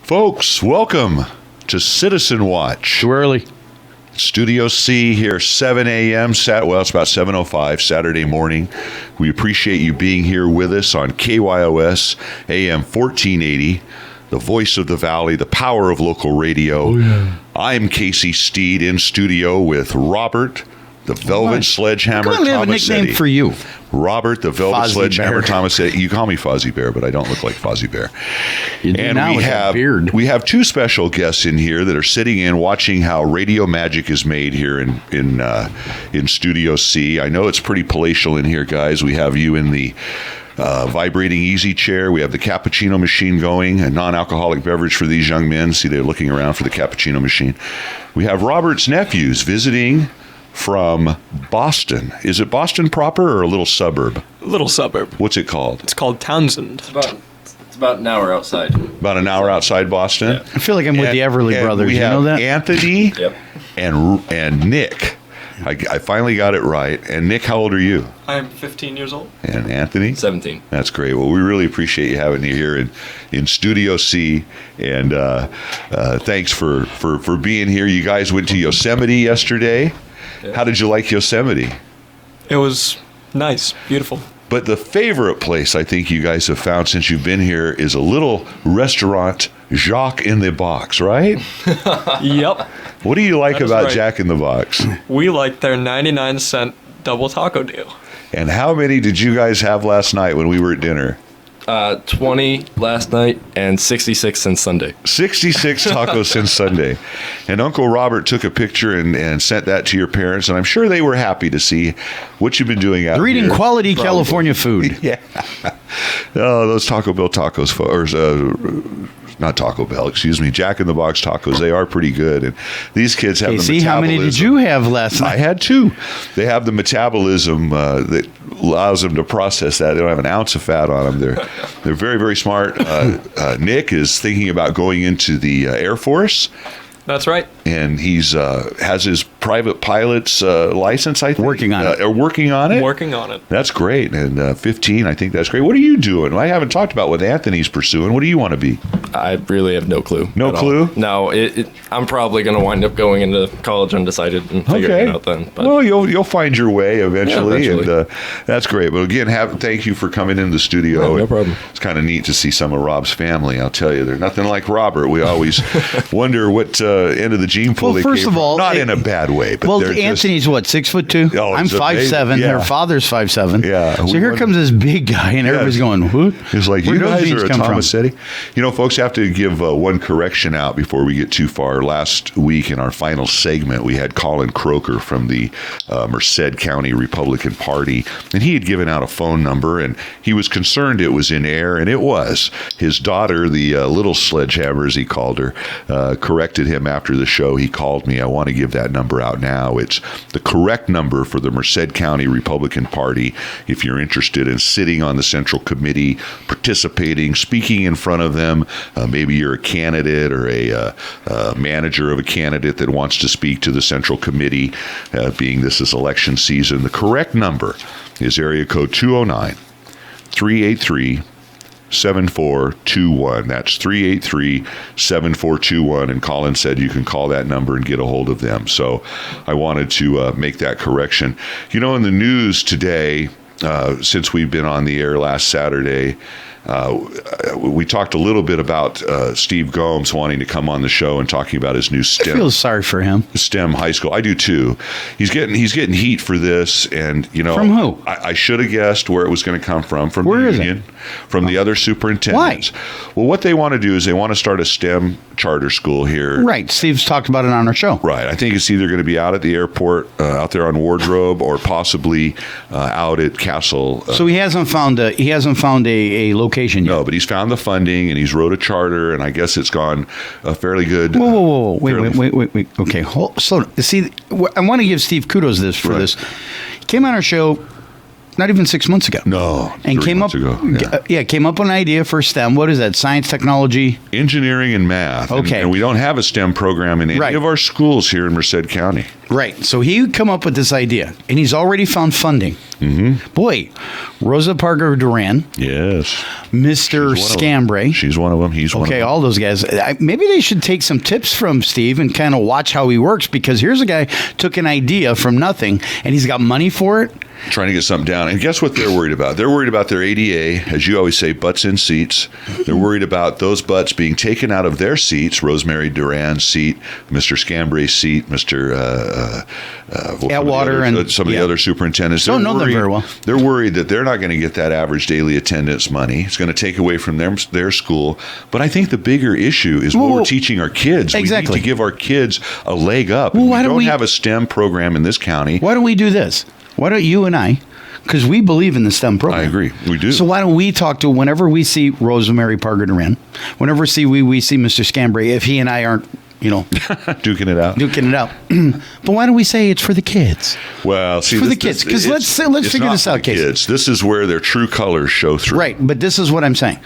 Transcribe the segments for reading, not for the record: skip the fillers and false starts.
Folks, welcome to Citizen Watch. Too early. Studio C here, 7 a.m. It's about 7:05 Saturday morning. We appreciate you being here with us on KYOS AM 1480, the voice of the valley, the power of local radio. Oh, yeah. I'm Casey Steed in studio with Robert, the Velvet Sledgehammer I have a nickname Tomasetti. for you. Robert, the Velvet Fozzie Sledgehammer Bear. Tomasetti. You call me Fozzie Bear, but I don't look like Fozzie Bear. You do now with that beard. We have two special guests in here that are sitting in watching how radio magic is made here in Studio C. I know it's pretty palatial in here, guys. We have you in the vibrating easy chair. We have the cappuccino machine going, a non-alcoholic beverage for these young men. See, they're looking around for the cappuccino machine. We have Robert's nephews visiting from Boston. Is it Boston proper or a little suburb? Little suburb. What's it called? It's called Townsend. It's about an hour outside. About an hour outside Boston. Yeah. I feel like I'm with the Everly Brothers. We You have know that? Anthony Yep. and Nick. I finally got it right. And Nick, how old are you? I am 15 years old. And Anthony? 17. That's great. Well, we really appreciate you having you here in Studio C, and thanks for being here. You guys went to Yosemite yesterday. Yeah. How did you like Yosemite? It was nice, beautiful. But the favorite place I think you guys have found since you've been here is a little restaurant, Jacques in the Box, right? Yep. What do you like That is about right. Jack in the Box? We like their 99-cent double taco deal. And how many did you guys have last night when we were at dinner? 20 last night and 66 since Sunday. 66 tacos since Sunday. And Uncle Robert took a picture and sent that to your parents, and I'm sure they were happy to see what you've been doing out They're eating here. quality California food. Yeah. Oh, those Taco Bell tacos, not Taco Bell, excuse me, Jack in the Box tacos, they are pretty good. And these kids have the See, metabolism. how many did you have last I night? had two. They have the metabolism that allows them to process that. They don't have an ounce of fat on them. They're very, very smart. Nick is thinking about going into the Air Force. That's right. And he's has his private pilot's license, I think. Working on it. Working on it? Working on it. That's great. And 15, I think that's great. What are you doing? I haven't talked about what Anthony's pursuing. What do you want to be? I really have no clue. No at all. clue? No, I'm probably going to wind up going into college undecided and figuring it out then. But Well, you'll find your way eventually. Yeah, eventually. And that's great. But again, thank you for coming in the studio. Yeah, no problem. It's kind of neat to see some of Rob's family. I'll tell you, they're nothing like Robert. We always wonder what end of the gene pool Well, they first came of from. all, Not in a bad way, but Well, they're Anthony's what, 6'2"? Oh, I'm it's amazing. 5'7". Yeah. Her father's 5'7". Yeah. So We here wonder- comes this big guy, and everybody's going, "What?" It's like, Where you do those guys genes are a come from? Tomasetti. You know, folks, have to give one correction out before we get too far. Last week in our final segment, we had Colin Croker from the Merced County Republican Party, and he had given out a phone number, and he was concerned it was in air, and it was. His daughter, the little sledgehammer, as he called her, corrected him after the show. He called me. I want to give that number out now. It's the correct number for the Merced County Republican Party. If you're interested in sitting on the Central Committee, participating, speaking in front of them, maybe you're a candidate or a manager of a candidate that wants to speak to the Central Committee, being this is election season, the correct number is area code 209-383-7421. That's 383-7421. And Colin said you can call that number and get a hold of them. So I wanted to make that correction. You know, in the news today, since we've been on the air last Saturday, we talked a little bit about Steve Gomes wanting to come on the show and talking about his new I STEM feel sorry for him. high school. I do too. He's getting heat for this, and you know, From who? I should have guessed where it was going to come from Where the is it? union, from the other superintendents. Why? Well, what they want to do is they want to start a STEM charter school here. Right. Steve's talked about it on our show. Right. I think it's either going to be out at the airport, out there on Wardrobe, or possibly out at Castle. So he hasn't found a location yet. No, but he's found the funding and he's wrote a charter, and I guess it's gone fairly good. Whoa. fairly- Wait. Okay, slow down. See, I want to give Steve kudos for this. He came on our show not even 6 months ago. No, And 3 came months up, ago. Yeah. came up with an idea for STEM. What is that? Science, technology. Engineering and math. Okay. And we don't have a STEM program in any Right. of our schools here in Merced County. Right. So he come up with this idea, and he's already found funding. Mm-hmm. Boy, Rosa Parker Duran, Yes. Mr. Scambray. She's one of them. He's one of Okay, them. all those guys. Maybe they should take some tips from Steve and kind of watch how he works, because here's a guy took an idea from nothing, and he's got money for it. Trying to get something down. And guess what they're worried about? They're worried about their ADA, as you always say, butts in seats. They're worried about those butts being taken out of their seats, Rosemary Duran's seat, Mr. Scambray's seat, Mr. Atwater, and some of the other superintendents. Don't know them very well. They're worried that they're not going to get that average daily attendance money. It's going to take away from their school. But I think the bigger issue is what we're teaching our kids. Exactly. We need to give our kids a leg up. Well, why we don't don't we have a STEM program in this county. Why don't we do this? Why don't you and I, because we believe in the STEM program. I agree. We do. So why don't we talk to, whenever we see Rosemary Parker Duran, whenever we see Mr. Scambray, if he and I aren't, Duking it out. duking it out. But why don't we say it's for the kids? Well, see, For the kids, 'cause let's it's figure not this for out, the Casey. kids. This is where their true colors show through. Right, but this is what I'm saying.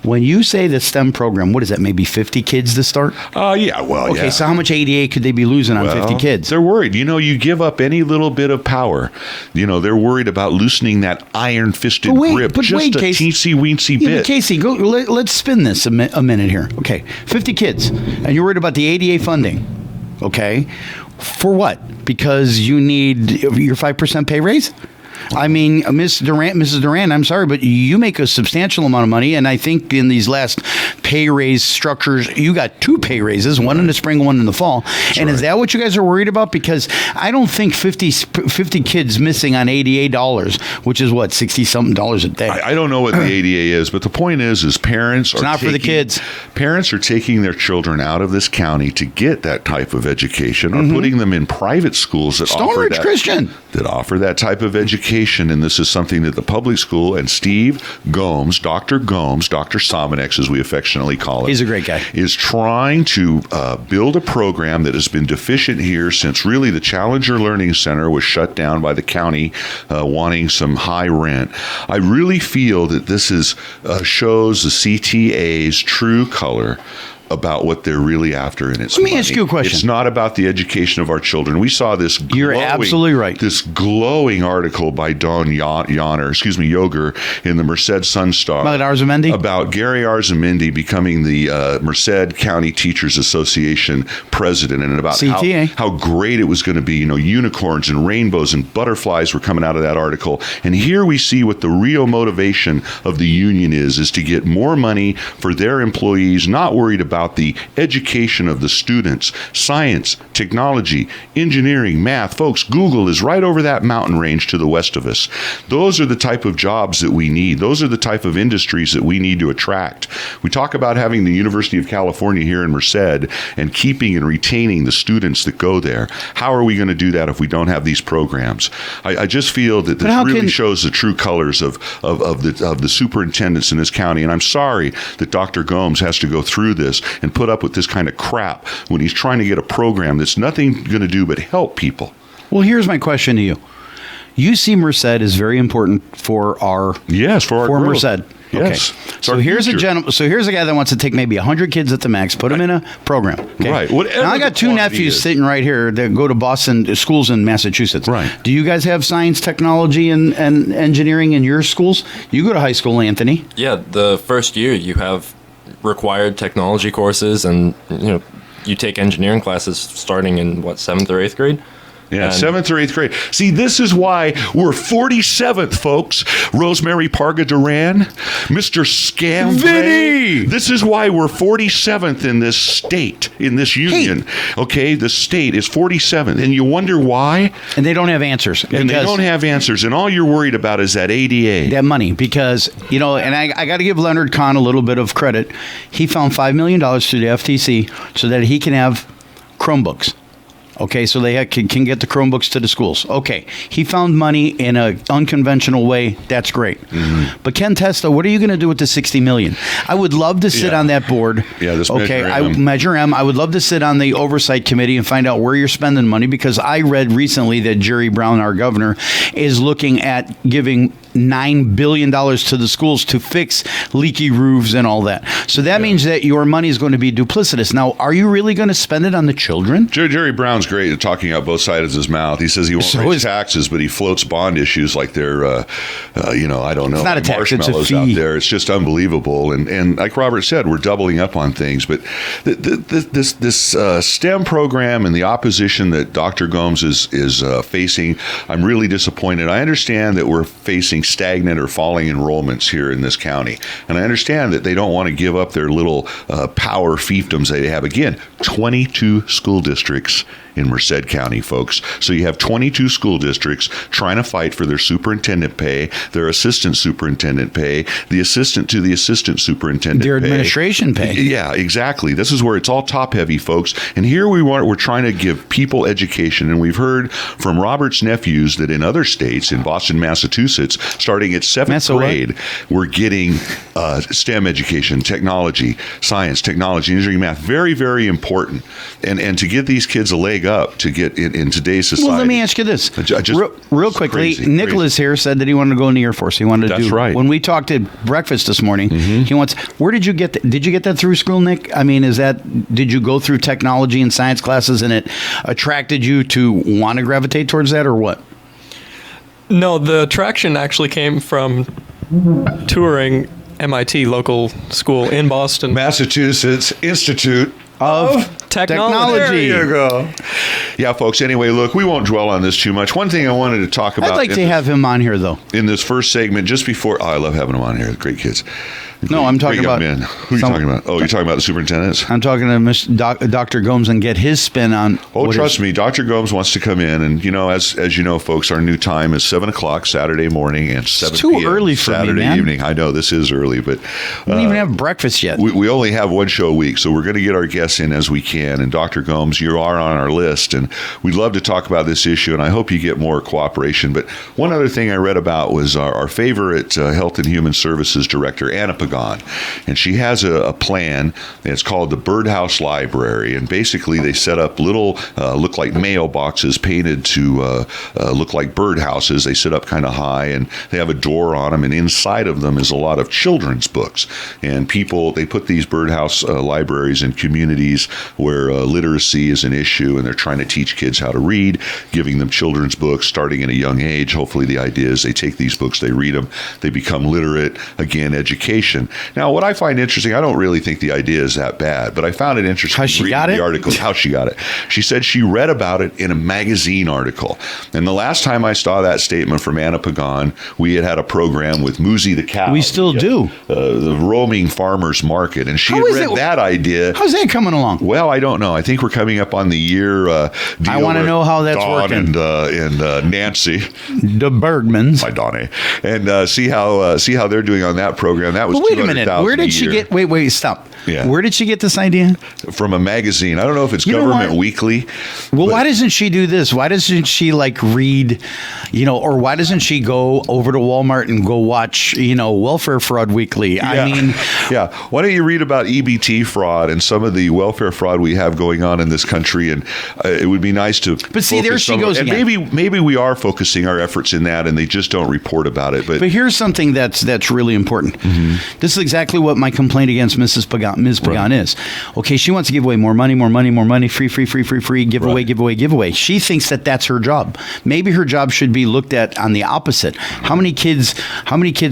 When you say the STEM program, what is that, maybe 50 kids to start? Yeah, well, Okay, yeah. so how much ADA could they be losing on 50 kids? They're worried. You give up any little bit of power. They're worried about loosening that iron-fisted grip. Just a Casey. teensy-weensy Yeah, but bit. Casey, let's spin this a minute here. Okay, 50 kids, and you're worried about the ADA funding. Okay, for what? Because you need your 5% pay raise? I mean, Mrs. Duran, I'm sorry, but you make a substantial amount of money, and I think in these last pay raise structures, you got 2 pay raises, one in the spring, one in the fall. And is that what you guys are worried about? Because I don't think 50 kids missing on $88, which is what, $60-something a day. I don't know what the ADA is, but the point is parents are not for the kids. Parents are taking their children out of this county to get that type of education, or putting them in private schools that Stone Ridge Christian. that offer that type of education. And this is something that the public school and Steve Gomes, Dr. Sominex, as we affectionately call him, He's a great guy. is trying to build a program that has been deficient here since really the Challenger Learning Center was shut down by the county, wanting some high rent. I really feel that this shows the CTA's true color about what they're really after, and it's Let me money. ask you a question. It's not about the education of our children. We saw this You're absolutely right. This glowing article by Dawn Yoger in the Merced Sun-Star About Arzamendi? about Gary Arzamendi becoming the Merced County Teachers Association president, and about CTA. how great it was going to be. Unicorns and rainbows and butterflies were coming out of that article. And here we see what the real motivation of the union is to get more money for their employees, not worried about the education of the students. Science, technology, engineering, math. Folks, Google is right over that mountain range to the west of us. Those are the type of jobs that we need. Those are the type of industries that we need to attract. We talk about having the University of California here in Merced and keeping and retaining the students that go there. How are we going to do that if we don't have these programs? I just feel that this really shows the true colors of the superintendents in this county. And I'm sorry that Dr. Gomes has to go through this and put up with this kind of crap when he's trying to get a program that's nothing going to do but help people. Well, here's my question to you. You see Merced is very important for our for growth. Merced. Yes. Okay. So here's a gentleman. So here's a guy that wants to take maybe 100 kids at the max, put them in a program. Okay? Right. Whatever now I got the 2 quantity nephews is. sitting right here that go to Boston schools in Massachusetts. Right. Do you guys have science, technology, and engineering in your schools? You go to high school, Anthony. Yeah, the first year you have required technology courses, and you take engineering classes starting in 7th or 8th grade. Yeah, 7th or 8th grade. See, this is why we're 47th, folks. Rosemary Parga Duran, Mr. Scambray. Vinny! This is why we're 47th in this state, in this union. Okay, the state is 47th, and you wonder why? And they don't have answers. And they don't have answers, and all you're worried about is that ADA. That money, because, and I got to give Leonard Kahn a little bit of credit. He found $5 million through the FTC so that he can have Chromebooks. Okay, so they can get the Chromebooks to the schools. Okay, he found money in an unconventional way. That's great. But Ken Testa, what are you going to do with the $60 million? I would love to sit on that board. Yeah, this Measure M. I would love to sit on the oversight committee and find out where you're spending money, because I read recently that Jerry Brown, our governor, is looking at giving $9 billion to the schools to fix leaky roofs and all that. So that means that your money is going to be duplicitous. Now, are you really going to spend it on the children? Jerry Brown's great at talking out both sides of his mouth. He says he won't raise taxes, but he floats bond issues like they're, I don't know, it's not a tax, it's a fee. Out there. It's just unbelievable. And like Robert said, we're doubling up on things. But this STEM program and the opposition that Dr. Gomes is facing, I'm really disappointed. I understand that we're facing stagnant or falling enrollments here in this county. And I understand that they don't want to give up their little power fiefdoms they have. Again, 22 school districts in Merced County, folks. So you have 22 school districts trying to fight for their superintendent pay, their assistant superintendent pay, the assistant to the assistant superintendent their pay. Administration pay. Yeah, exactly. This is where it's all top heavy, folks. And here we're trying to give people education. And we've heard from Robert's nephews that in other states, in Boston, Massachusetts, starting at 7th grade, we're getting STEM education, technology, science, technology, engineering, math. Very, very important. And to give these kids a leg up to get in today's society. Well, let me ask you this. Real quickly, Nicholas here said that he wanted to go in the Air Force. He wanted to do. Right. When we talked at breakfast this morning, he wants. Where did you get that? Did you get that through school, Nick? I mean, did you go through technology and science classes and it attracted you to want to gravitate towards that, or what? No, the attraction actually came from touring MIT local school in Boston. Massachusetts Institute of Technology. There you go. Yeah, folks. Anyway, look, we won't dwell on this too much. One thing I wanted to talk about. I'd like to have him on here, though. In this first segment, just before. I love having him on here. Great kids. No, I'm talking about. Men. Who are you talking about? Oh, you're talking about the superintendents? I'm talking to Dr. Gomes and get his spin on. Oh, trust me, Dr. Gomes wants to come in, and as you know, folks, our new time is 7:00 Saturday morning and 7 it's too p.m. early for Saturday me, man. evening. I know this is early, but we don't even have breakfast yet. We only have one show a week, so we're going to get our guests in as we can. And Dr. Gomes, you are on our list, and we'd love to talk about this issue, and I hope you get more cooperation. But one other thing I read about was our favorite Health and Human Services Director, Anna Pagan. And she has a plan, and it's called the Birdhouse Library. And basically, they set up little, look like mailboxes painted to look like birdhouses. They sit up kind of high, and they have a door on them. And inside of them is a lot of children's books. And they put these birdhouse libraries in communities where literacy is an issue, and they're trying to teach kids how to read, giving them children's books starting at a young age. Hopefully, the idea is they take these books, they read them, they become literate. Again, education. Now, what I find interesting, I don't really think the idea is that bad, but I found it interesting. How she got it? The article, how she got it. She said she read about it in a magazine article. And the last time I saw that statement from Anna Pagan, we had a program with Muzi the cow. We still do. The roaming farmers market. And she had read that idea. How's that coming along? Well, I don't know. I think we're coming up on the year deal. I want to know how that's Dawn working. And Nancy. The Bergmans. By Donnie. And see how they're doing on that program. That was wait a minute. Where did she get? Wait, stop. Yeah. Where did she get this idea? From a magazine. I don't know if it's Government Weekly. Well, why doesn't she do this? Why doesn't she read, or why doesn't she go over to Walmart and go watch, Welfare Fraud Weekly? Yeah. I mean, yeah. Why don't you read about EBT fraud and some of the welfare fraud we have going on in this country? And it would be nice to. But see, there she goes again. And maybe we are focusing our efforts in that, and they just don't report about it. But here's something that's really important. Mm-hmm. This is exactly what my complaint against Ms. Pagan is. Okay, she wants to give away more money, free, give away. She thinks that that's her job. Maybe her job should be looked at on the opposite. How many kids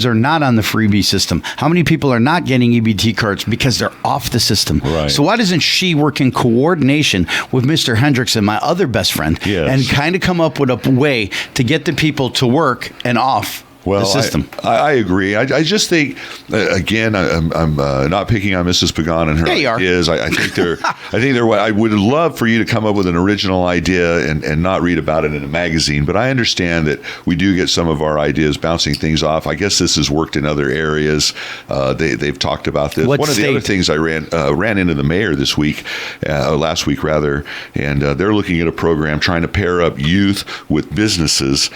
are not on the freebie system? How many people are not getting EBT cards because they're off the system? Right. So why doesn't she work in coordination with Mr. Hendrickson, my other best friend, yes, and kind of come up with a way to get the people to work and off Well, the system. I agree. I just think, again, I'm not picking on Mrs. Pagan and her ideas. I think they're. I would love for you to come up with an original idea and not read about it in a magazine. But I understand that we do get some of our ideas bouncing things off. I guess this has worked in other areas. They've talked about this. One of the other things I ran into the mayor this week, last week rather, and they're looking at a program trying to pair up youth with businesses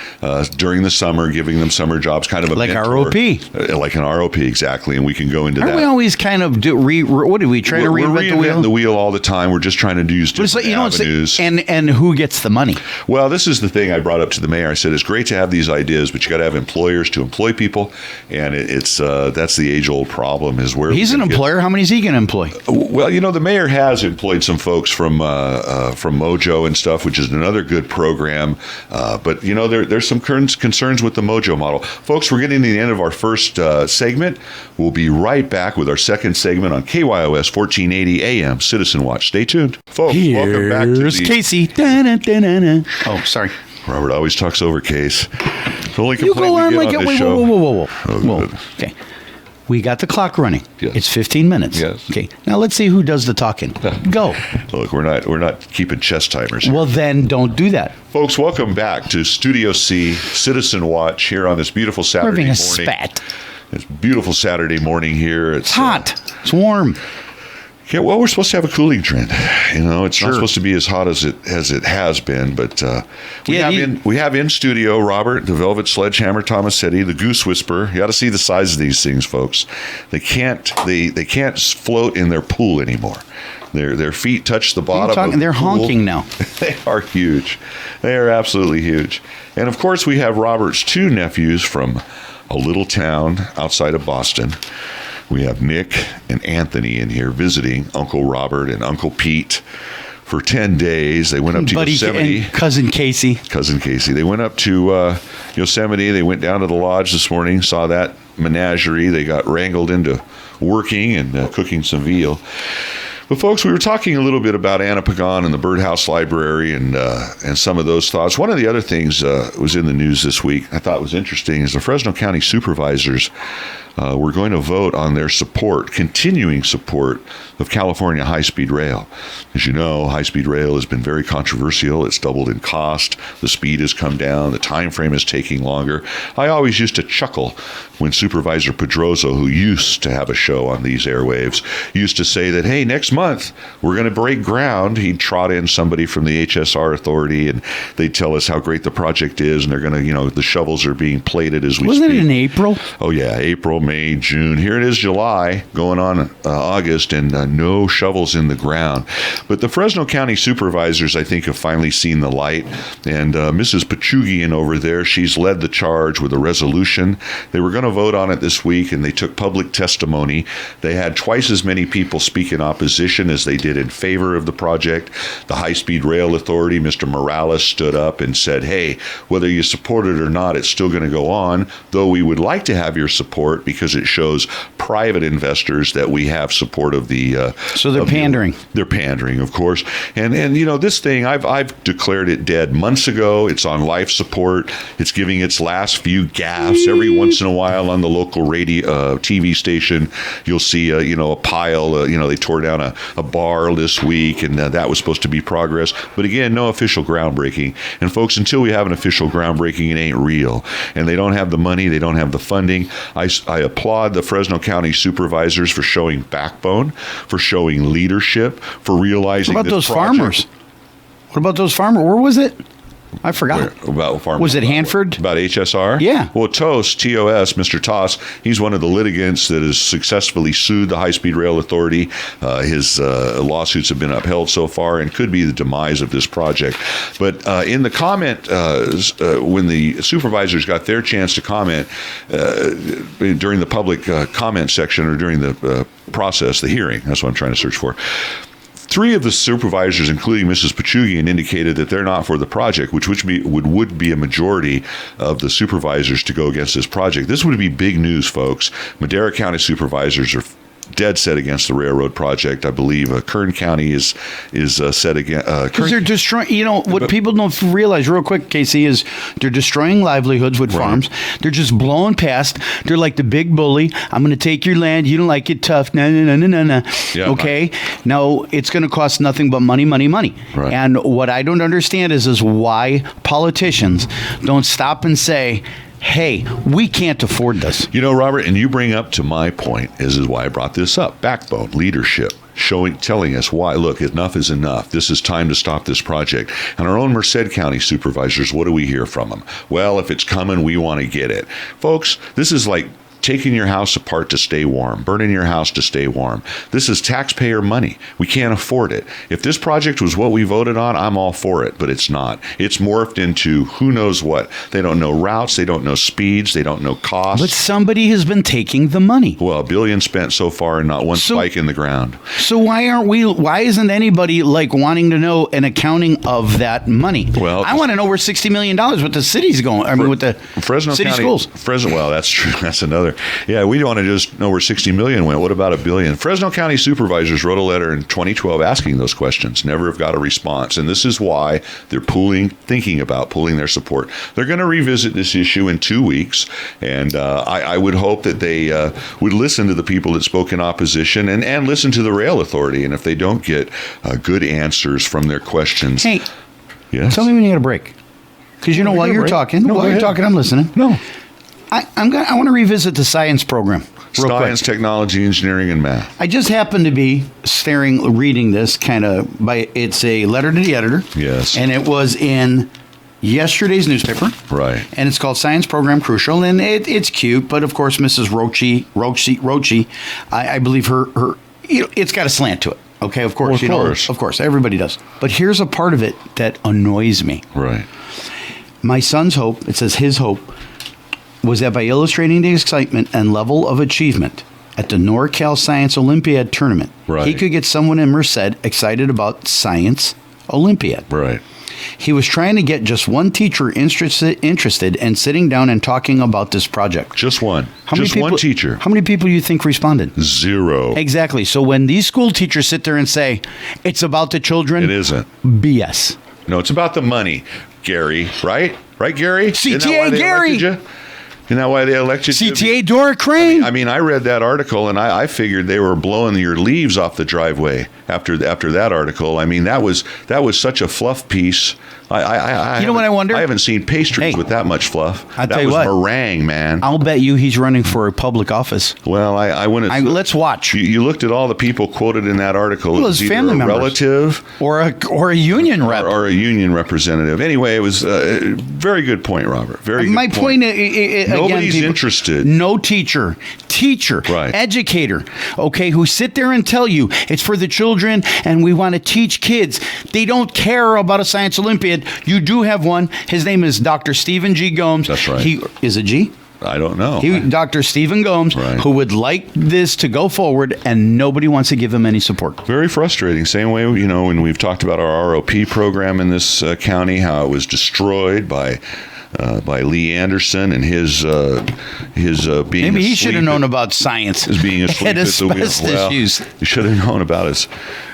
during the summer, giving them summer jobs, kind of a like mentor, ROP, like an ROP, exactly. And we can go into Aren't that. we always kind of what do we try to reinvent the wheel all the time? We're just trying to use different avenues. And who gets the money? Well, this is the thing I brought up to the mayor. I said it's great to have these ideas, but you got to have employers to employ people, and it's that's the age-old problem. Is where he's an employer. How many is he going to employ? Well, the mayor has employed some folks from Mojo and stuff, which is another good program. But there's some concerns with the Mojo model. Folks, we're getting to the end of our first segment. We'll be right back with our second segment on KYOS 1480 AM Citizen Watch. Stay tuned. Folks, welcome back to Casey. Da-na-da-na-na. Oh, sorry. Robert always talks over Case. The only You complaint go on we like get on it. this Wait, show. whoa. Oh, Whoa. good. Okay. We got the clock running. Yes. It's 15 minutes. Yes. Okay. Now let's see who does the talking. Go. Look, we're not keeping chess timers here. Well, then don't do that. Folks, welcome back to Studio C, Citizen Watch, here on this beautiful We're Saturday having a morning. spat. It's beautiful Saturday morning here. It's Hot. It's warm. Yeah, well, we're supposed to have a cooling trend. It's Sure. not supposed to be as hot as it has been, but we have in studio Robert, the Velvet Sledgehammer, Tomasetti, the Goose Whisperer. You got to see the size of these things, folks. They can't float in their pool anymore. Their feet touch the bottom. Of they're the pool. honking now. They are huge. They are absolutely huge. And of course, we have Robert's two nephews from a little town outside of Boston. We have Nick and Anthony in here visiting Uncle Robert and Uncle Pete for 10 days. They went up to Yosemite. And Cousin Casey. They went up to Yosemite. They went down to the lodge this morning, saw that menagerie. They got wrangled into working and cooking some veal. But folks, we were talking a little bit about Anna Pagan and the Birdhouse Library and some of those thoughts. One of the other things was in the news this week I thought was interesting is the Fresno County Supervisors were going to vote on their continuing support of California high-speed rail. As you know, high-speed rail has been very controversial. It's doubled in cost. The speed has come down. The time frame is taking longer. I always used to chuckle when Supervisor Pedroso, who used to have a show on these airwaves, used to say that, hey, next month we're going to break ground. He'd trot in somebody from the HSR authority, and they'd tell us how great the project is, and they're going to, the shovels are being plated as we speak. Wasn't it in April? Oh, yeah, April, May, June. Here it is, July, going on August, and no shovels in the ground. But the Fresno County Supervisors, I think, have finally seen the light. And Mrs. Pachugian over there, she's led the charge with a resolution. They were going to vote on it this week, and they took public testimony. They had twice as many people speak in opposition as they did in favor of the project. The High-Speed Rail Authority, Mr. Morales, stood up and said, hey, whether you support it or not, it's still going to go on, though we would like to have your support because it shows private investors that we have support of the so they're pandering. They're pandering, of course. And this thing, I've declared it dead months ago. It's on life support. It's giving its last few gaffes every once in a while on the local radio TV station. You'll see a pile. They tore down a bar this week, and that was supposed to be progress. But again, no official groundbreaking. And folks, until we have an official groundbreaking, it ain't real. And they don't have the money. They don't have the funding. I applaud the Fresno County Supervisors for showing backbone, for showing leadership, for realizing What about those project. farmers? What about those farmers? Where was it? I forgot. About farmers. Was it Hanford? About HSR? Yeah. Well, TOS, Mr. Toss, he's one of the litigants that has successfully sued the High-Speed Rail Authority. His lawsuits have been upheld so far and could be the demise of this project. But in the comment, when the supervisors got their chance to comment during the public comment section or during the process, the hearing, that's what I'm trying to search for, 3 of the supervisors, including Mrs. Pachugian, indicated that they're not for the project, which would be a majority of the supervisors to go against this project. This would be big news, folks. Madera County supervisors are dead set against the railroad project. I believe Kern County is set against. Because they're destroying, what people don't realize real quick, Casey, is they're destroying livelihoods with farms. They're just blowing past. They're like the big bully. I'm going to take your land. You don't like it, tough. No. Yeah, okay? Now, it's going to cost nothing but money. Right. And what I don't understand is why politicians don't stop and say, hey, we can't afford this. Robert, and you bring up to my point, is why I brought this up. Backbone, leadership, telling us why, look, enough is enough. This is time to stop this project. And our own Merced County supervisors, what do we hear from them? Well, if it's coming, we want to get it. Folks, this is like taking your house apart to stay warm, burning your house to stay warm. This is taxpayer money. We can't afford it. If this project was what we voted on, I'm all for it, but it's not. It's morphed into who knows what. They don't know routes. They don't know speeds. They don't know costs. But somebody has been taking the money. Well, $1 billion spent so far and not one spike in the ground. So why isn't anybody wanting to know an accounting of that money? Well, I want to know where $60 million with the city's going. I mean, with the Fresno city County, schools. Well, that's true. That's another. Yeah, we want to just know where $60 million went. What about $1 billion? Fresno County supervisors wrote a letter in 2012 asking those questions. Never have got a response, and this is why they're thinking about pooling their support. They're going to revisit this issue in 2 weeks, and I would hope that they would listen to the people that spoke in opposition and listen to the rail authority. And if they don't get good answers from their questions, hey, yes, tell me when you get a break. Because while you're talking, I'm listening. No. I want to revisit the science program. Science, technology, engineering, and math. I just happened to be reading this it's a letter to the editor. Yes. And it was in yesterday's newspaper. Right. And it's called Science Program Crucial. And it's cute, but of course, Mrs. Roche, I believe her it's got a slant to it. Okay, of course. Of course, everybody does. But here's a part of it that annoys me. Right. My son's hope, it says his hope, was that by illustrating the excitement and level of achievement at the NorCal Science Olympiad tournament, he could get someone in Merced excited about Science Olympiad. Right. He was trying to get just one teacher interested in sitting down and talking about this project. Just one. One teacher. How many people do you think responded? 0. Exactly. So when these school teachers sit there and say, it's about the children. It isn't. BS. No, it's about the money, Gary. Right? Right, Gary? CTA Gary. Isn't that why they elected you? CTA Dora Crane. I mean, I read that article, and I figured they were blowing your leaves off the driveway after that article. I mean, that was such a fluff piece. What I wonder? I haven't seen pastries with that much fluff. Tell you what, meringue, man. I'll bet you he's running for a public office. Well, I wouldn't. Let's watch. You looked at all the people quoted in that article. Well, his family members, relative, or a union rep, or a union representative. Anyway, it was a very good point, Robert. Very good point. My point nobody's again, interested. No teacher, right. Educator, okay, who sit there and tell you it's for the children and we want to teach kids. They don't care about a science Olympiad. You do have one. His name is Dr. Stephen G. Gomes. That's right. He is a G? I don't know. Dr. Stephen Gomes, who would like this to go forward, and nobody wants to give him any support. Very frustrating. Same way, when we've talked about our ROP program in this county, how it was destroyed by Lee Anderson and his being. Maybe he should have known about science. As being asleep at the wheel. Well, issues. He should have known about his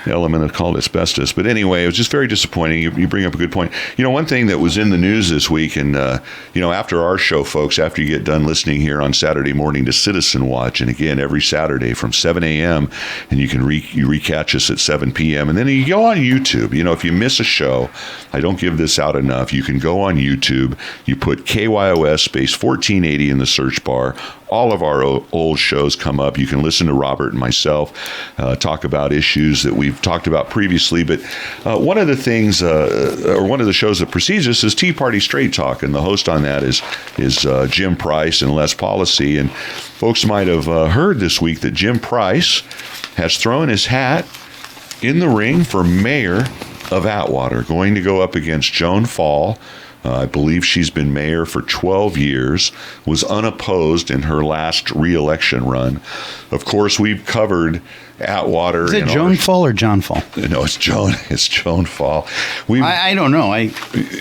element called asbestos. But anyway, it was just very disappointing. You bring up a good point. One thing that was in the news this week, and after our show, folks, after you get done listening here on Saturday morning to Citizen Watch, and again every Saturday from 7 a.m., and you can recatch us at 7 p.m. And then you go on YouTube. If you miss a show, I don't give this out enough. You can go on YouTube. You put KYOS space 1480 in the search bar. All of our old shows come up. You can listen to Robert and myself talk about issues that we've talked about previously. But one of the things, or one of the shows that precedes us, is Tea Party Straight Talk, and the host on that is Jim Price and Les Policy. And folks might have heard this week that Jim Price has thrown his hat in the ring for mayor of Atwater, going to go up against Joan Fall. I believe she's been mayor for 12 years, was unopposed in her last re-election run. Of course, we've covered Atwater. Is it Joan Fall or John Fall? No, it's Joan. It's Joan Fall. I don't know.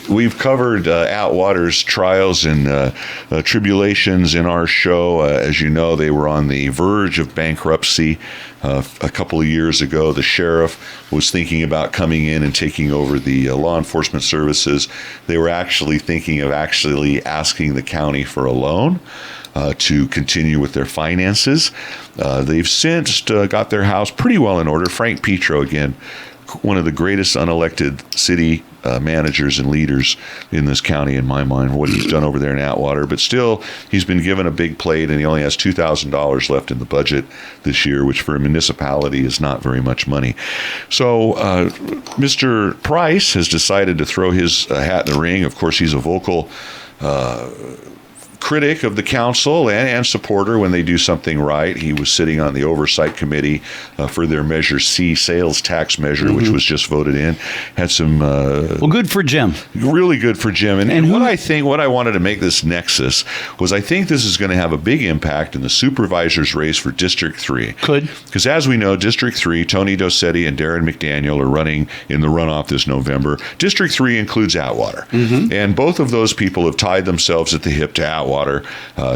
We've covered Atwater's trials and tribulations in our show. As you know, they were on the verge of bankruptcy a couple of years ago. The sheriff was thinking about coming in and taking over the law enforcement services. They were actually thinking of asking the county for a loan to continue with their finances. They've since got their house pretty well in order. Frank Petro, again, one of the greatest unelected city managers and leaders in this county, in my mind, what he's done over there in Atwater. But still, he's been given a big plate, and he only has $2,000 left in the budget this year, which for a municipality is not very much money. So Mr. Price has decided to throw his hat in the ring. Of course, he's a vocal critic of the council and supporter when they do something right. He was sitting on the oversight committee for their Measure C sales tax measure, which was just voted in. Had some well, good for Jim. Really good for Jim. And what I wanted to make this nexus was, I think this is going to have a big impact in the supervisors race for District 3. Could. Because as we know, District 3, Tony Tomasetti and Darren McDaniel are running in the runoff this November. District 3 includes Atwater. And both of those people have tied themselves at the hip to Atwater.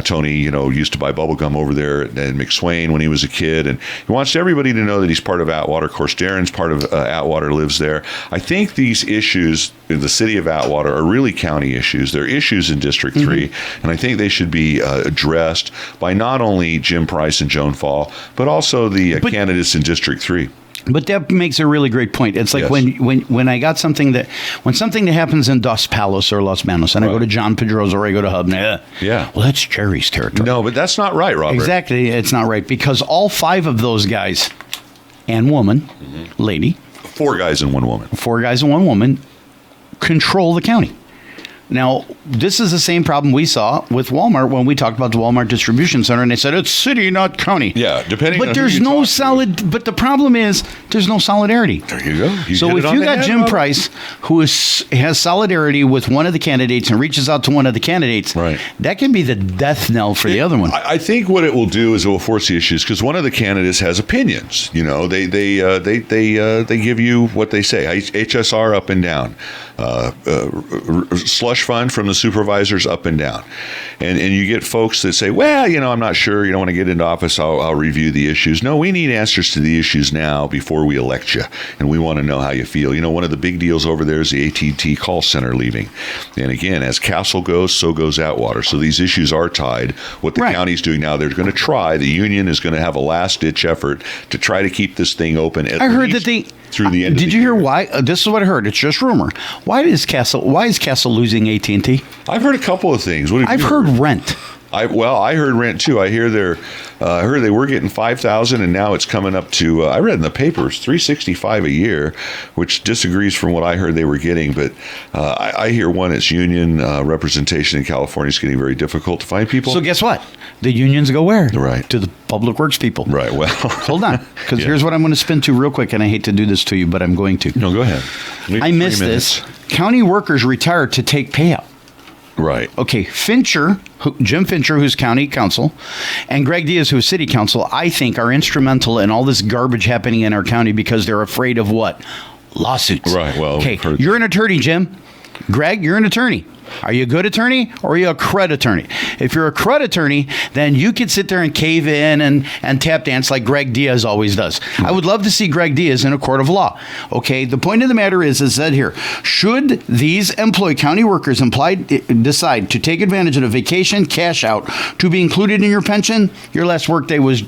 Tony, used to buy bubblegum over there at McSwain when he was a kid, and he wants everybody to know that he's part of Atwater. Of course, Darren's part of Atwater, lives there. I think these issues in the city of Atwater are really county issues. They're issues in District 3, and I think they should be addressed by not only Jim Price and Joan Fall, but also the candidates in District 3. But that makes a really great point. It's like when I got something that happens in Dos Palos or Los Manos, and I go to John Pedroza or I go to Hubna. Yeah. Well, that's Jerry's territory. No, but that's not right, Robert. Exactly. It's not right, because all 5 of those guys and woman, lady. 4 guys and 1 woman. 4 guys and 1 woman control the county. Now, this is the same problem we saw with Walmart when we talked about the Walmart distribution center, and they said it's city, not county. Yeah, depending. But on there's who you no talk solid. to. But the problem is there's no solidarity. There you go. So if you got Jim Price, who has solidarity with one of the candidates and reaches out to one of the candidates, right, that can be the death knell for the other one. I think what it will do is it will force the issues, because one of the candidates has opinions. They give you what they say. HSR up and down, slush fund from the supervisors up and down, and you get folks that say, well, I'm not sure. You don't want to get into office. I'll review the issues. No, we need answers to the issues now before we elect you, and we want to know how you feel. One of the big deals over there is the AT&T call center leaving, and again, as Castle goes, so goes Atwater. So these issues are tied. What the county's doing now, they're going to try. The union is going to have a last-ditch effort to try to keep this thing open. I heard that they through the end. Did you hear why? This is what I heard. It's just rumor. Why is Castle losing AT&T? I've heard a couple of things. What have I've you heard rent. I heard rent too. I hear I heard they were getting $5,000, and now it's coming up to. I read in the papers $365 a year, which disagrees from what I heard they were getting. But I hear it's union representation in California is getting very difficult to find people. So guess what? The unions go where? Right. To the public works people. Right. Well, hold on, because here's what I'm going to spin to real quick, and I hate to do this to you, but I'm going to. No, go ahead. I missed this. County workers retired to take payout. Right. Okay, Jim Fincher, who's county council, and Greg Diaz, who's city council, I think are instrumental in all this garbage happening in our county because they're afraid of what? Lawsuits. Right, well. Okay, you're an attorney, Jim. Greg, you're an attorney. Are you a good attorney or are you a crud attorney? If you're a crud attorney, then you could sit there and cave in and tap dance like Greg Diaz always does. I would love to see Greg Diaz in a court of law. Okay, the point of the matter is that here, should these county workers decide to take advantage of a vacation cash out to be included in your pension, your last workday was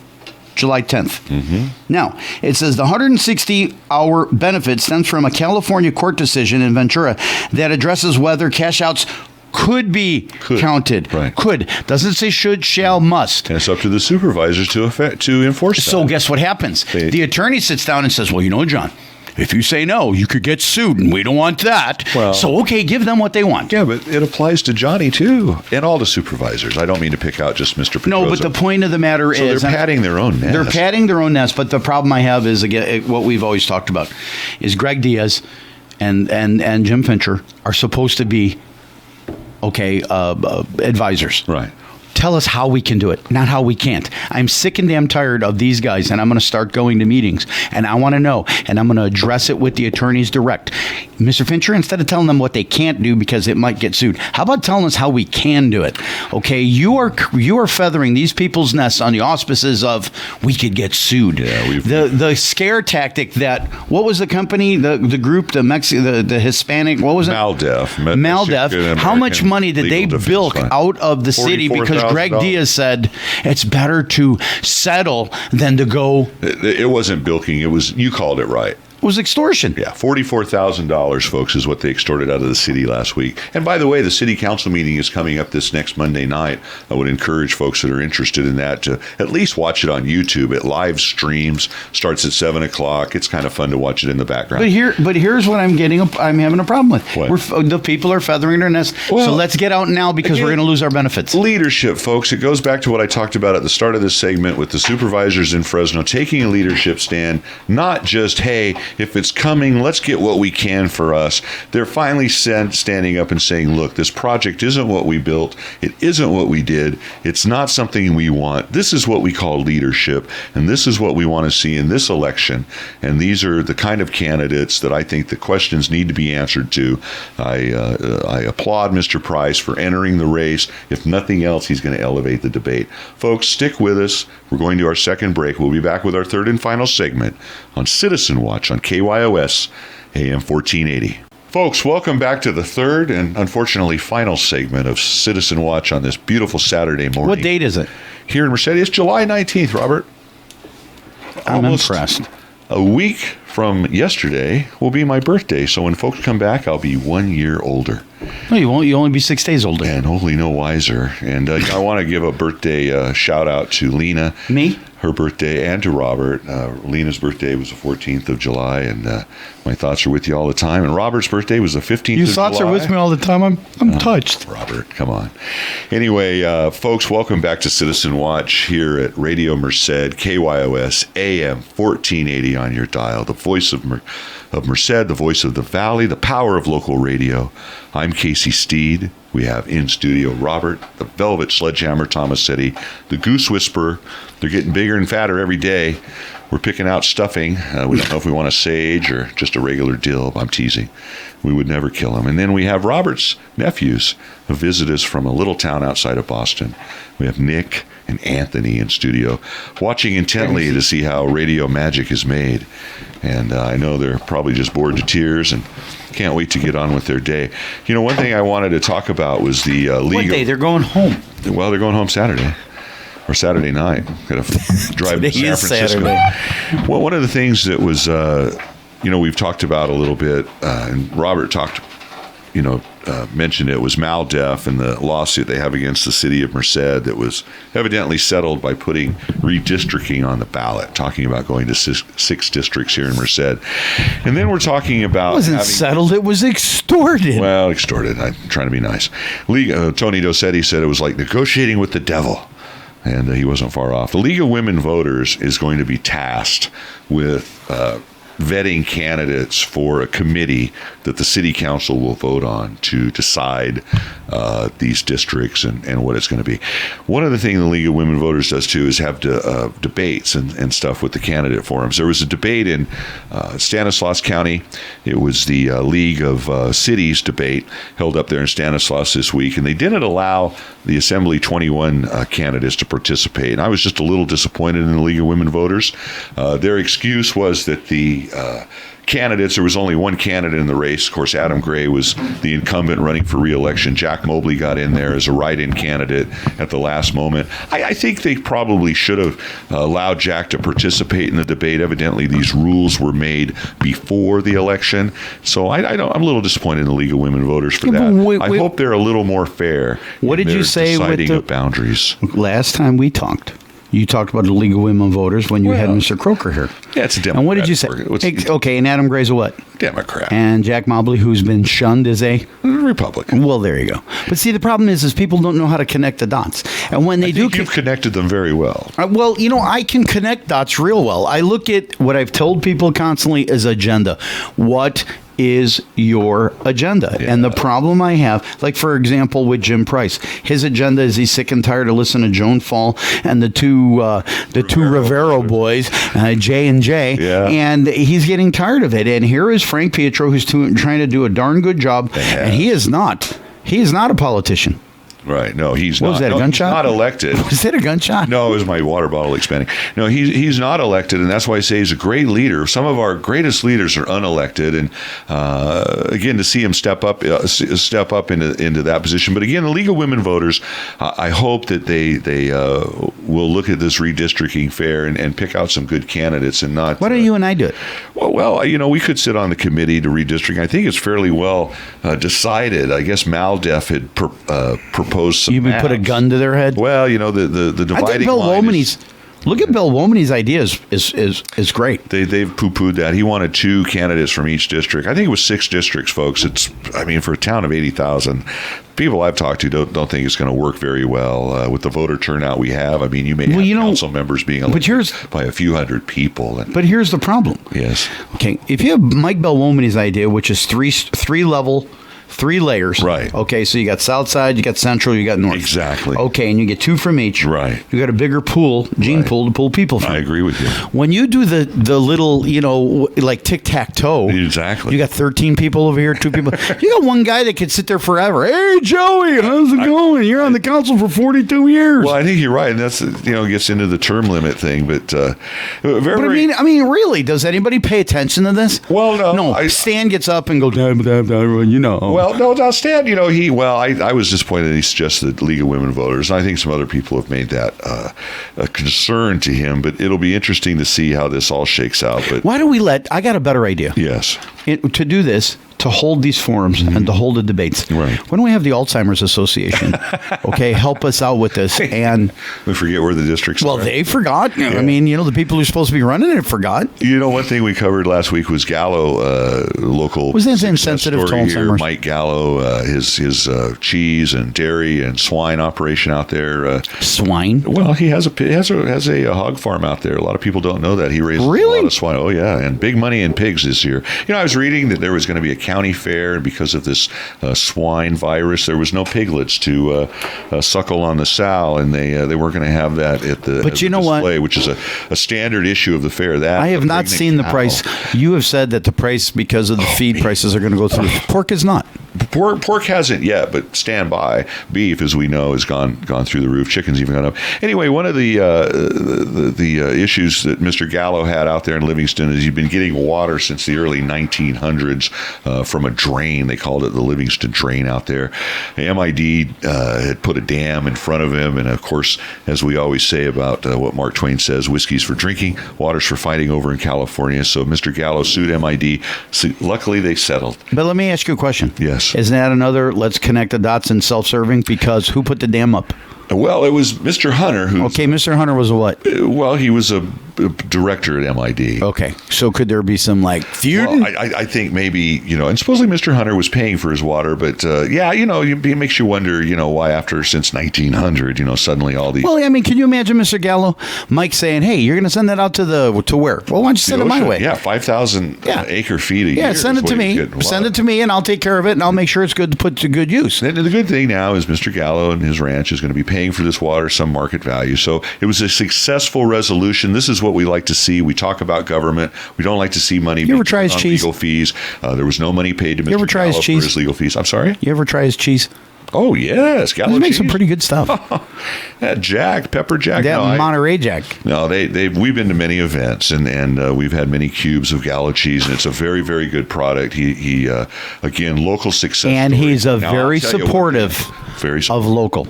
July 10th. Now, it says the 160-hour benefit stems from a California court decision in Ventura that addresses whether cash outs could be counted. Right. Could. Doesn't say should, shall, must. And it's up to the supervisors to enforce that. So guess what happens? The attorney sits down and says, well, John, if you say no, you could get sued, and we don't want that. Well, so, okay, give them what they want. Yeah, but it applies to Johnny, too, and all the supervisors. I don't mean to pick out just Mr. Pedroza. No, but the point of the matter is... they're padding their own nest. They're padding their own nest, but the problem I have is, again, what we've always talked about, is Greg Diaz and Jim Fincher are supposed to be, advisors. Right. Tell us how we can do it, not how we can't. I'm sick and damn tired of these guys, and I'm going to start going to meetings, and I want to know, and I'm going to address it with the attorneys direct. Mr. Fincher, instead of telling them what they can't do because it might get sued, how about telling us how we can do it? Okay, you are feathering these people's nests on the auspices of we could get sued. Yeah, the scare tactic that, what was the company, the group, the Hispanic, what was it? Maldef. How much money did they bilk out of the city because Greg Diaz said it's better to settle than to go? It wasn't bilking. It was, you called it right. It was extortion. Yeah, $44,000, folks, is what they extorted out of the city last week. And by the way, the city council meeting is coming up this next Monday night. I would encourage folks that are interested in that to at least watch it on YouTube. It live streams, starts at 7 o'clock. It's kind of fun to watch it in the background. But here's what I'm having a problem with. What? The people are feathering their nest. Well, so let's get out now because again, we're going to lose our benefits. Leadership, folks. It goes back to what I talked about at the start of this segment with the supervisors in Fresno taking a leadership stand, not just, hey, if it's coming, let's get what we can for us. They're finally standing up and saying, look, this project isn't what we built. It isn't what we did. It's not something we want. This is what we call leadership, and this is what we want to see in this election. And these are the kind of candidates that I think the questions need to be answered to. I applaud Mr. Price for entering the race. If nothing else, he's going to elevate the debate. Folks, stick with us. We're going to our second break. We'll be back with our third and final segment on Citizen Watch on KYOS AM 1480. Folks, welcome back to the third and unfortunately final segment of Citizen Watch on this beautiful Saturday morning. What date is it? Here in Mercedes, July 19th, Robert. I'm impressed. A week from yesterday will be my birthday, so when folks come back, I'll be 1 year older. No, you won't. You'll only be 6 days older. And hopefully no wiser. And I want to give a birthday shout out to Lena. Me? Her birthday, and to Robert. Lena's birthday was the 14th of July, and my thoughts are with you all the time. And Robert's birthday was the 15th of July. Your thoughts are with me all the time. I'm touched. Robert, come on. Anyway, folks, welcome back to Citizen Watch here at Radio Merced, KYOS, AM 1480 on your dial. The voice of Merced, the voice of the Valley, the power of local radio. I'm Casey Steed. We have in studio Robert, the Velvet Sledgehammer Tomasetti, the Goose Whisperer. They're getting bigger and fatter every day. We're picking out stuffing. We don't know if we want a sage or just a regular dill. I'm teasing. We would never kill him. And then we have Robert's nephews who visit us from a little town outside of Boston. We have Nick and Anthony in studio, watching intently to see how radio magic is made. And I know they're probably just bored to tears and can't wait to get on with their day. You know, one thing I wanted to talk about was the legal... What day? They're going home. Well, they're going home Saturday. Or Saturday night. Got to drive to San Francisco. Well, one of the things that was, we've talked about a little bit, and Robert mentioned it, was Maldef and the lawsuit they have against the city of Merced that was evidently settled by putting redistricting on the ballot, talking about going to six districts here in Merced. And then we're talking about... It wasn't settled, it was extorted. Well, extorted. I'm trying to be nice. Tony Dosetti said it was like negotiating with the devil. And he wasn't far off. The League of Women Voters is going to be tasked with vetting candidates for a committee that the city council will vote on to decide these districts and what it's going to be. One of the things the League of Women Voters does too is have debates and stuff with the candidate forums. There was a debate in Stanislaus County. It was the League of Cities debate held up there in Stanislaus this week, and they didn't allow the Assembly 21 candidates to participate. And I was just a little disappointed in the League of Women Voters. Their excuse was that the candidates, there was only one candidate in the race. Of course, Adam Gray was the incumbent running for re-election. Jack Mobley got in there as a write-in candidate at the last moment. I think they probably should have allowed Jack to participate in the debate. Evidently, these rules were made before the election. So I'm a little disappointed in the League of Women Voters for that. I hope they're a little more fair. What did you say with the boundaries? Last time we talked, you talked about the League of Women Voters when you had Mr. Croker here. Yeah, it's a Democrat. And what did you say? Okay, and Adam Gray's a what? Democrat. And Jack Mobley, who's been shunned, is a Republican. Well, there you go. But see, the problem is people don't know how to connect the dots. And when they do, you've connected them very well. Well, I can connect dots real well. I look at what I've told people constantly is agenda. What is your agenda? Yeah. And the problem I have, like for example with Jim Price, his agenda is he's sick and tired of listening to Joan Fall and the two Rivero boys, J and J, Yeah. and he's getting tired of it. And here is Frank Pietro, who's trying to do a darn good job, and he is not a politician. Right. No, he's What not. was that, a No, gunshot? He's not elected. Was it a gunshot? No, it was my water bottle expanding. No, he's not elected, and that's why I say he's a great leader. Some of our greatest leaders are unelected, and again, to see him step up into that position. But again, the League of Women Voters, I hope that they will look at this redistricting fair and pick out some good candidates and not. Why don't you and I do it? Well, we could sit on the committee to redistricting. I think it's fairly well decided. I guess MalDef had proposed some. You would put a maps. gun to their head? Well, the dividing I think Bill line Womany's. Look at Bill Womany's ideas is great. They've poo-pooed that. He wanted 2 candidates from each district. I think it was 6 districts, folks. For a town of 80,000, people I've talked to don't think it's going to work very well with the voter turnout we have. You may have council members being elected by a few hundred people. But here's the problem. Yes. Okay, if you have Mike Bill Womany's idea, which is three level, 3 layers. Right. Okay, so you got south side, you got central, you got north. Exactly. Okay, and you get 2 from each. Right. You got a bigger gene pool to pull people from. I agree with you. When you do the little, like tic-tac-toe. Exactly. You got 13 people over here, 2 people. You got one guy that could sit there forever. Hey, Joey, how's it going? You're on the council for 42 years. Well, I think you're right, and that's gets into the term limit thing. But really, does anybody pay attention to this? Well, no. No. Stan gets up and goes, Well, no, now Stan, I was disappointed that he suggested League of Women Voters. And I think some other people have made that a concern to him, but it'll be interesting to see how this all shakes out. But why do we I got a better idea. Yes. To do this, to hold these forums and to hold the debates. Right. Why don't we have the Alzheimer's Association, help us out with this? And we forget where the districts are. they forgot. Yeah. The people who are supposed to be running it forgot. One thing we covered last week was Gallo, local. Was that success insensitive to story here. Alzheimer's? Mike Gallo, his cheese and dairy and swine operation out there. Swine? Well, he has a hog farm out there. A lot of people don't know that he raises a lot of swine. Oh yeah, and big money in pigs this year. I was reading that there was going to be a county fair, and because of this swine virus, there was no piglets to suckle on the sow, and they weren't going to have that at the display, which is a standard issue of the fair. That I have not seen the price. You have said that the price, because of the feed prices, are going to go through. Pork is not. Pork hasn't yet, but stand by. Beef, as we know, has gone through the roof. Chicken's even gone up. Anyway, one of the issues that Mr. Gallo had out there in Livingston is he'd been getting water since the early 1900s from a drain. They called it the Livingston Drain out there. MID had put a dam in front of him, and of course, as we always say about what Mark Twain says, whiskey's for drinking, water's for fighting over in California. So Mr. Gallo sued MID. So luckily, they settled. But let me ask you a question. Yes. Isn't that another let's connect the dots in self-serving? Because who put the dam up? Well, it was Mr. Hunter who. Okay, Mr. Hunter was a what? Well, he was a director at MID. Okay, so could there be some feud? Well, I think maybe and supposedly Mr. Hunter was paying for his water, but it makes you wonder why since 1900 suddenly all these. Well, can you imagine Mr. Gallo, Mike saying, "Hey, you're going to send that out to where? Well, why don't you send it my way? Yeah, 5,000 acre feet a year. Yeah, send it to me. Send it to me, and I'll take care of it, and I'll make sure it's good to put to good use." And the good thing now is Mr. Gallo and his ranch is going to be paying for this water some market value. So it was a successful resolution. This is what we like to see. We talk about government. We don't like to see money. You ever try his cheese? Legal fees. There was no money paid to Mr. You ever try his Gallo cheese? for his legal fees. I'm sorry? You ever try his cheese? Oh, yes. Gallo He makes cheese. some pretty good stuff. That Jack, Pepper Jack. That Monterey Jack. No, we've been to many events, and we've had many cubes of Gallo cheese, and it's a very, very good product. He again, local success and story. he's Now, very supportive of local.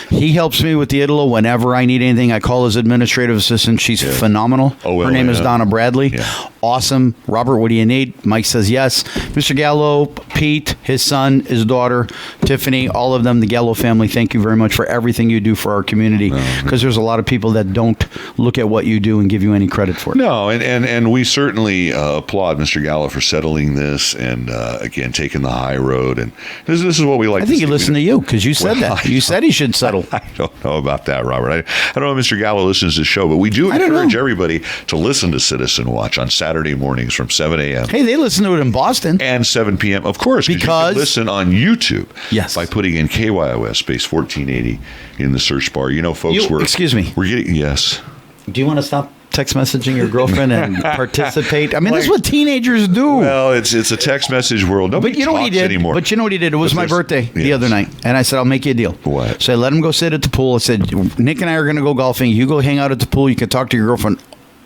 He helps me with the Italo whenever I need anything. I call his administrative assistant. She's phenomenal. Her name is Donna Bradley. Yeah. Awesome. Robert, what do you need? Mike says yes. Mr. Gallo, Pete, his son, his daughter, Tiffany, all of them, the Gallo family, thank you very much for everything you do for our community, because there's a lot of people that don't look at what you do and give you any credit for it. No, and we certainly applaud Mr. Gallo for settling this and, again, taking the high road. And this is what we like I think he listened to you, because You said that. You said he should settle. I don't know about that, Robert. I don't know if Mr. Gallo listens to the show, but we do I don't encourage know. everybody to listen to Citizen Watch on Saturday mornings from 7 a.m. Hey, they listen to it in Boston. and 7 p.m. Of course, Because- you can listen on YouTube. Yes. By putting in KYOS space 1480 in the search bar. You know, folks, excuse me. We're getting yes. Do you want to stop text messaging your girlfriend and participate? I mean, that's what teenagers do. Well, it's a text message world. Nobody But you know what he talks did? anymore. But you know what he did? It was But my there's- birthday the yes. other night, and I said, I'll make you a deal. What? So I let him go sit at the pool. I said, Nick and I are going to go golfing. You go hang out at the pool. You can talk to your girlfriend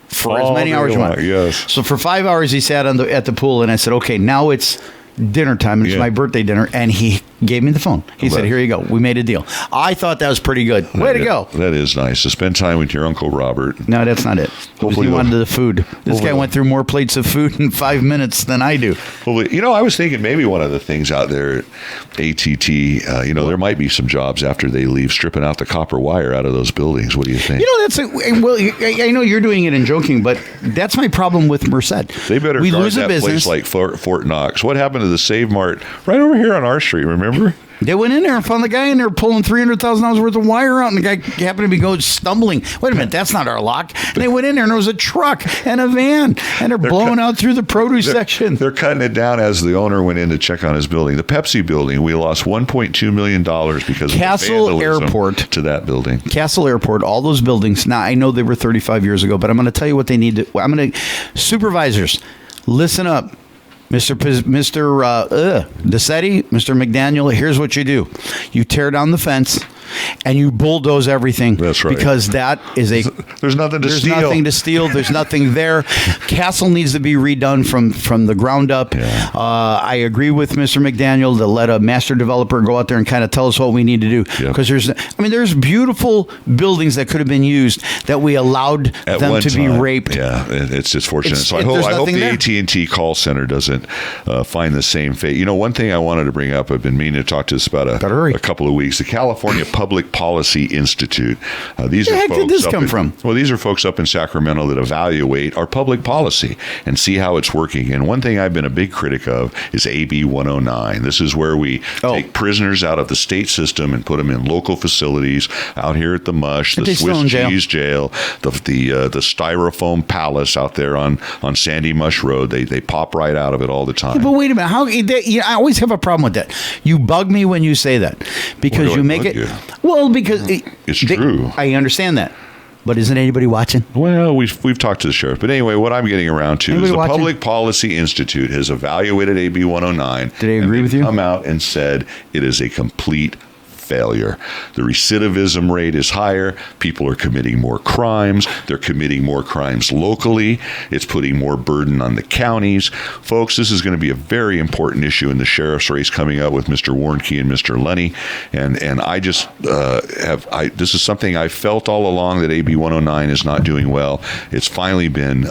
for as All many day hours you want. long, yes. So for 5 hours, he sat at the pool, and I said, okay, now it's dinner time. It's Yeah. my birthday dinner, and he gave me the phone. He said, Right. here you go. We made a deal. I thought that was pretty good. Way to go. That is nice to spend time with your Uncle Robert. No, that's not it. Hopefully He they'll- wanted the food. This hopefully guy they'll- went through more plates of food in 5 minutes than I do. Well, you know, I was thinking maybe one of the things out there at ATT, you know, there might be some jobs after they leave stripping out the copper wire out of those buildings. What do you think? You know, I know you're doing it and joking, but that's my problem with Merced. They better we guard lose a that business. place like Fort Knox. What happened to the Save Mart right over here on our street, remember? They went in there and found the guy in there pulling $300,000 worth of wire out, and the guy happened to be going stumbling. Wait a minute, that's not our lock. And they went in there, and there was a truck and a van, and they're blowing out through the produce section. They're cutting it down as the owner went in to check on his building. The Pepsi building, we lost $1.2 million because Castle of the vandalism Airport. to that building. Castle Airport, all those buildings. Now, I know they were 35 years ago, but I'm going to tell you what they need to. Supervisors, listen up. Mr. Tomasetti, Mr. McDaniel, here's what you do. You tear down the fence and you bulldoze everything. That's right. Because that is There's nothing to there's steal. nothing to steal. There's nothing there. Castle needs to be redone from the ground up. Yeah. I agree with Mr. McDaniel to let a master developer go out there and kind of tell us what we need to do. Yep. Because there's beautiful buildings that could have been used that we allowed At them one to be time. raped. Yeah, it's just fortunate. It's- So I there's hope nothing the there. AT&T call center doesn't find the same fate. You know, one thing I wanted to bring up, I've been meaning to talk to this about Better hurry. a couple of weeks. The California Public Policy Institute. These Where are the heck did folks this up come in- from? Well, these are folks up in Sacramento that evaluate our public policy and see how it's working. And one thing I've been a big critic of is AB 109. This is where we take prisoners out of the state system and put them in local facilities out here at the Mush, But the they still Swiss in jail. cheese jail, the styrofoam palace out there on Sandy Mush Road. They pop right out of it all the time. But wait a minute. I always have a problem with that. You bug me when you say that because Why do you I make bug it. you? Well, because It's true. I understand that, but isn't anybody watching? Well, we've talked to the sheriff, but anyway, what I'm getting around to Anybody is the watching? Public Policy Institute has evaluated AB 109. Did they agree and with you? Come out and said it is a complete failure. The recidivism rate is higher. People are committing more crimes. They're committing more crimes locally. It's putting more burden on the counties. Folks, this is going to be a very important issue in the sheriff's race coming up with Mr. Warnke and Mr. Lenny. And I just this is something I felt all along that AB 109 is not doing well. It's finally been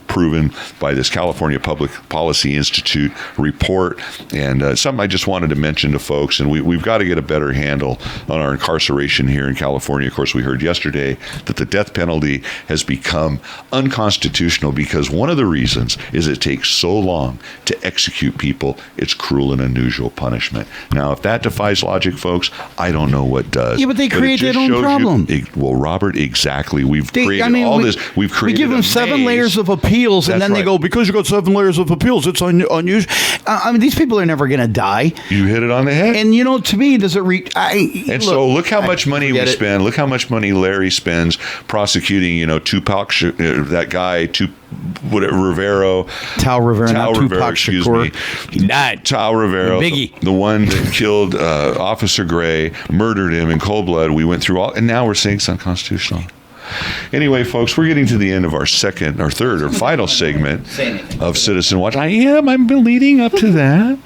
proven by this California Public Policy Institute report. And something I just wanted to mention to folks, and we've got to get a better handle on our incarceration here in California. Of course, we heard yesterday that the death penalty has become unconstitutional because one of the reasons is it takes so long to execute people. It's cruel and unusual punishment. Now, if that defies logic, folks, I don't know what does. Yeah, but they it create just their own shows you- problem. well, Robert, exactly. We've created we, this. We've created We give them a 7 maze. layers of appeals, and That's then they right. go, because you got 7 layers of appeals, it's unusual. These people are never going to die. You hit it on the head. And, to me, does it So look how much money we forget it. spend. Look how much money Larry spends prosecuting, Tupac, that guy, Rivero. Tal Rivera, not Rivera, Tupac excuse Shakur. me. He died. Tal Rivero, Biggie. the one that killed Officer Gray, murdered him in cold blood. We went through all, and now we're saying it's unconstitutional. Anyway, folks, we're getting to the end of our third or final segment of Citizen Watch. I'm leading up to that.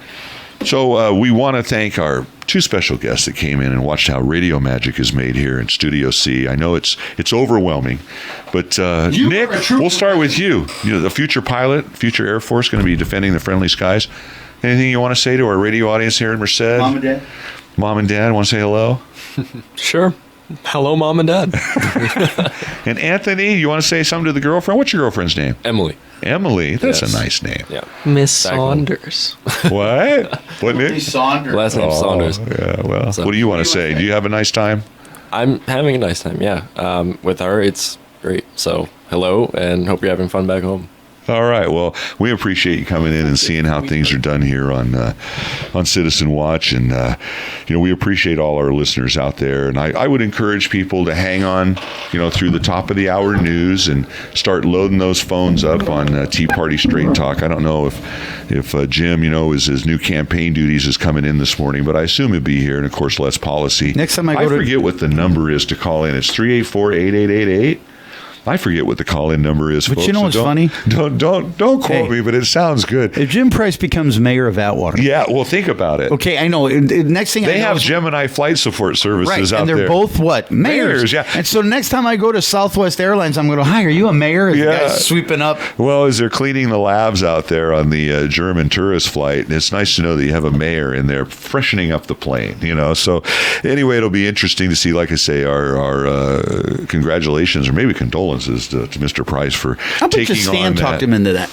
So we want to thank our 2 special guests that came in and watched how radio magic is made here in Studio C. I know it's overwhelming, but Nick, we'll start with you. The future pilot, future Air Force, going to be defending the friendly skies. Anything you want to say to our radio audience here in Merced? Mom and Dad. Mom and Dad, want to say hello? Sure. Hello, Mom and Dad. And Anthony, you want to say something to the girlfriend? What's your girlfriend's name? Emily. Emily. That's Yes. a nice name. Yeah. Miss Exactly. Saunders. What? What, Nick? Saunders. Last name Saunders. Yeah, well, So- what do you want to say? Do you have a nice time? I'm having a nice time, yeah. With her, it's great. So, hello, and hope you're having fun back home. All right. Well, we appreciate you coming in and seeing how things are done here on Citizen Watch, and we appreciate all our listeners out there. And I would encourage people to hang on, through the top of the hour news and start loading those phones up on Tea Party Straight Talk. I don't know if Jim, his new campaign duties is coming in this morning, but I assume he'll be here. And of course, Less Policy. Next time I forget what the number is to call in. It's 384-8888. I forget what the call-in number is, But folks. you know what's funny? Don't quote me, but it sounds good. If Jim Price becomes mayor of Atwater. Yeah, well, think about it. Okay, I know. Next thing I They know have is- Gemini flight support services right, out and they're there. both what? Mayors. Yeah. And so next time I go to Southwest Airlines, I'm going to, hi, are you a mayor? And the Yeah. guy's sweeping up. Well, as they're cleaning the labs out there on the German tourist flight, it's nice to know that you have a mayor in there freshening up the plane, So anyway, it'll be interesting to see, like I say, our congratulations or maybe condolences to Mr. Price for How about taking Stan on talked that. him into that?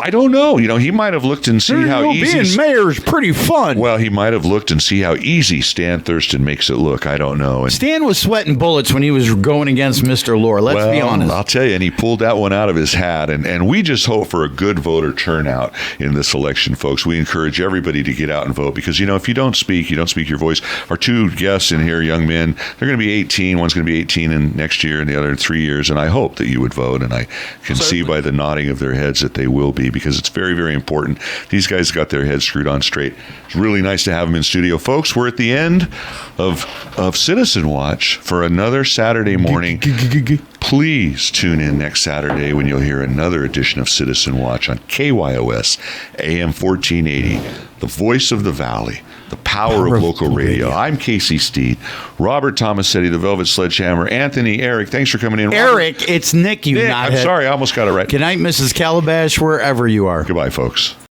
I don't know. He might have looked and see how easy. being mayor is pretty fun. Well, he might have looked and see how easy Stan Thurston makes it look. I don't know. And Stan was sweating bullets when he was going against Mr. Lohr. Let's be honest. I'll tell you, and he pulled that one out of his hat. And we just hope for a good voter turnout in this election, folks. We encourage everybody to get out and vote because, if you don't speak your voice. Our two guests in here, young men, they're going to be 18. One's going to be 18 in next year and the other in 3 years. And I hope that you would vote. And I can see by the nodding of their heads that they will be because it's very, very important. These guys got their heads screwed on straight. It's really nice to have them in studio. Folks, we're at the end of Citizen Watch for another Saturday morning. Please tune in next Saturday when you'll hear another edition of Citizen Watch on KYOS AM 1480, the voice of the valley, the power of local radio. I'm Casey Steed, Robert Tomasetti, the Velvet Sledgehammer, Anthony, Eric. Thanks for coming in. Robert. Eric, it's Nick, you Nick, knothead. I'm sorry, I almost got it right. Good night, Mrs. Calabash, wherever you are. Goodbye, folks.